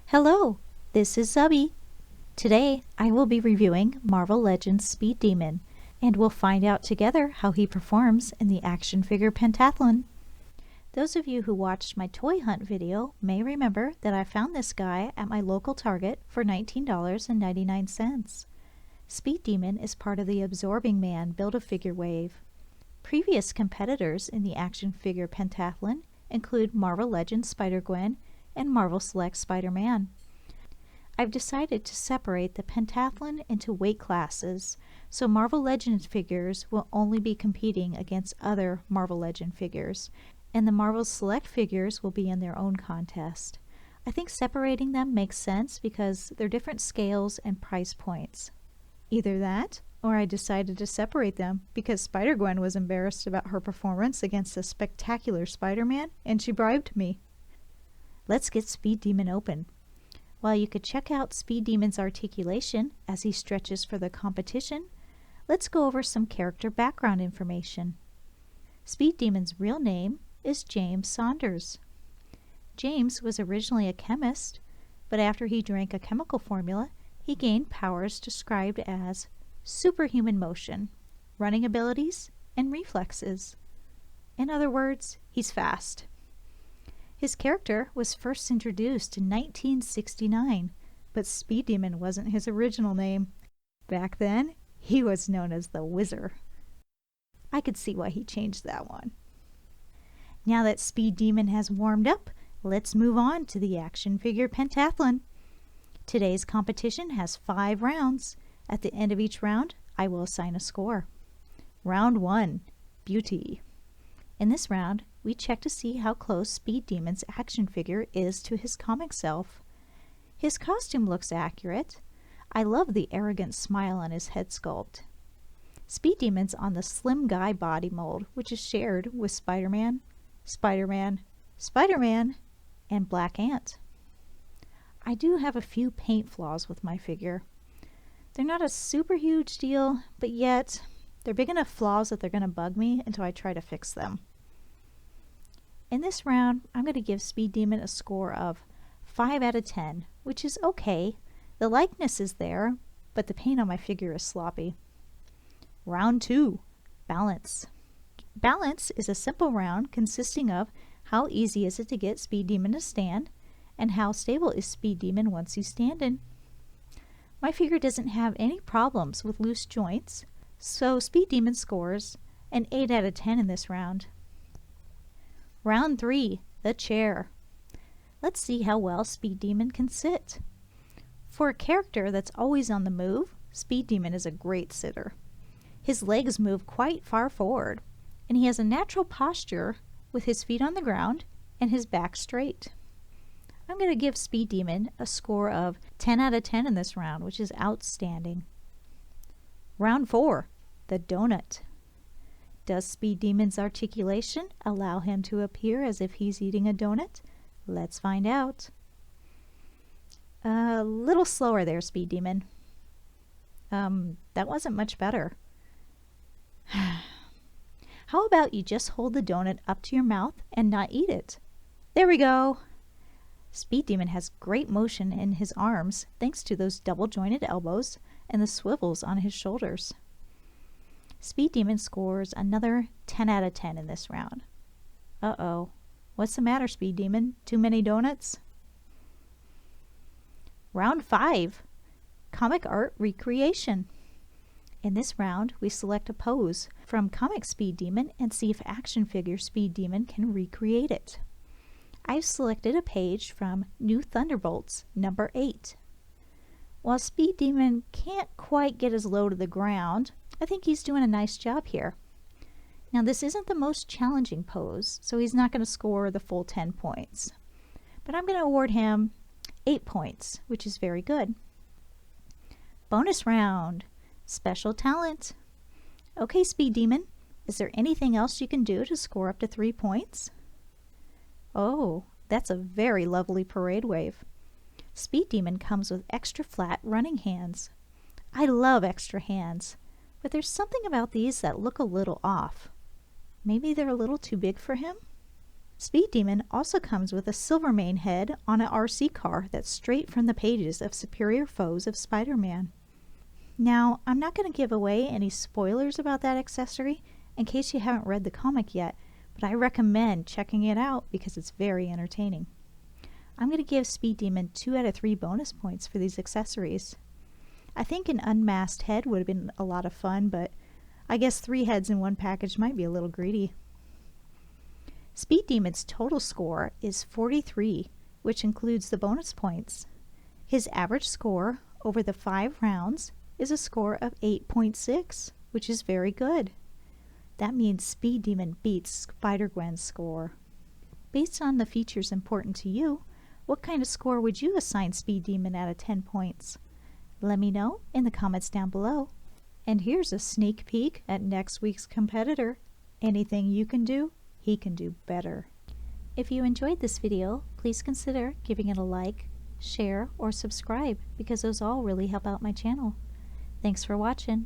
Hello, this is Zubbie. Today I will be reviewing Marvel Legends Speed Demon, and we'll find out together how he performs in the Action Figure Pentathlon. Those of you who watched my toy hunt video may remember that I found this guy at my local Target for $19.99. Speed Demon is part of the Absorbing Man Build-A-Figure wave. Previous competitors in the Action Figure Pentathlon include Marvel Legends Spider-Gwen and Marvel Select Spider-Man. I've decided to separate the pentathlon into weight classes, so Marvel Legends figures will only be competing against other Marvel Legend figures, and the Marvel Select figures will be in their own contest. I think separating them makes sense because they're different scales and price points. Either that, or I decided to separate them because Spider-Gwen was embarrassed about her performance against a spectacular Spider-Man, and she bribed me. Let's get Speed Demon open. While you could check out Speed Demon's articulation as he stretches for the competition, let's go over some character background information. Speed Demon's real name is James Saunders. James was originally a chemist, but after he drank a chemical formula, he gained powers described as superhuman motion, running abilities, and reflexes. In other words, he's fast. His character was first introduced in 1969, but Speed Demon wasn't his original name. Back then, he was known as the Whizzer. I could see why he changed that one. Now that Speed Demon has warmed up, let's move on to the Action Figure Pentathlon. Today's competition has 5 rounds. At the end of each round, I will assign a score. Round 1, Beauty. In this round, we check to see how close Speed Demon's action figure is to his comic self. His costume looks accurate. I love the arrogant smile on his head sculpt. Speed Demon's on the Slim Guy body mold, which is shared with Spider-Man, Spider-Man, Spider-Man, and Black Ant. I do have a few paint flaws with my figure. They're not a super huge deal, but yet they're big enough flaws that they're going to bug me until I try to fix them. In this round, I'm going to give Speed Demon a score of 5 out of 10, which is okay. The likeness is there, but the paint on my figure is sloppy. Round 2, Balance. Balance is a simple round consisting of how easy is it to get Speed Demon to stand, and how stable is Speed Demon once he's standing. My figure doesn't have any problems with loose joints, so Speed Demon scores an 8 out of 10 in this round. Round 3, the chair. Let's see how well Speed Demon can sit. For a character that's always on the move, Speed Demon is a great sitter. His legs move quite far forward, and he has a natural posture with his feet on the ground and his back straight. I'm going to give Speed Demon a score of 10 out of 10 in this round, which is outstanding. Round 4, the donut. Does Speed Demon's articulation allow him to appear as if he's eating a donut? Let's find out. A little slower there, Speed Demon. That wasn't much better. How about you just hold the donut up to your mouth and not eat it? There we go. Speed Demon has great motion in his arms thanks to those double jointed elbows and the swivels on his shoulders. Speed Demon scores another 10 out of 10 in this round. Uh-oh. What's the matter, Speed Demon? Too many donuts? Round 5, Comic Art Recreation. In this round, we select a pose from Comic Speed Demon and see if Action Figure Speed Demon can recreate it. I've selected a page from New Thunderbolts number 8. While Speed Demon can't quite get as low to the ground, I think he's doing a nice job here. Now this isn't the most challenging pose, so he's not going to score the full 10 points. But I'm going to award him 8 points, which is very good. Bonus round, Special Talent. Okay, Speed Demon, is there anything else you can do to score up to 3 points? Oh, that's a very lovely parade wave. Speed Demon comes with extra flat running hands. I love extra hands, but there's something about these that look a little off. Maybe they're a little too big for him? Speed Demon also comes with a Silvermane head on an RC car that's straight from the pages of Superior Foes of Spider-Man. Now, I'm not going to give away any spoilers about that accessory in case you haven't read the comic yet, but I recommend checking it out because it's very entertaining. I'm going to give Speed Demon 2 out of 3 bonus points for these accessories. I think an unmasked head would have been a lot of fun, but I guess 3 heads in one package might be a little greedy. Speed Demon's total score is 43, which includes the bonus points. His average score over the 5 rounds is a score of 8.6, which is very good. That means Speed Demon beats Spider-Gwen's score. Based on the features important to you, what kind of score would you assign Speed Demon out of 10 points? Let me know in the comments down below. And here's a sneak peek at next week's competitor. Anything you can do, he can do better. If you enjoyed this video, please consider giving it a like, share, or subscribe because those all really help out my channel. Thanks for watching.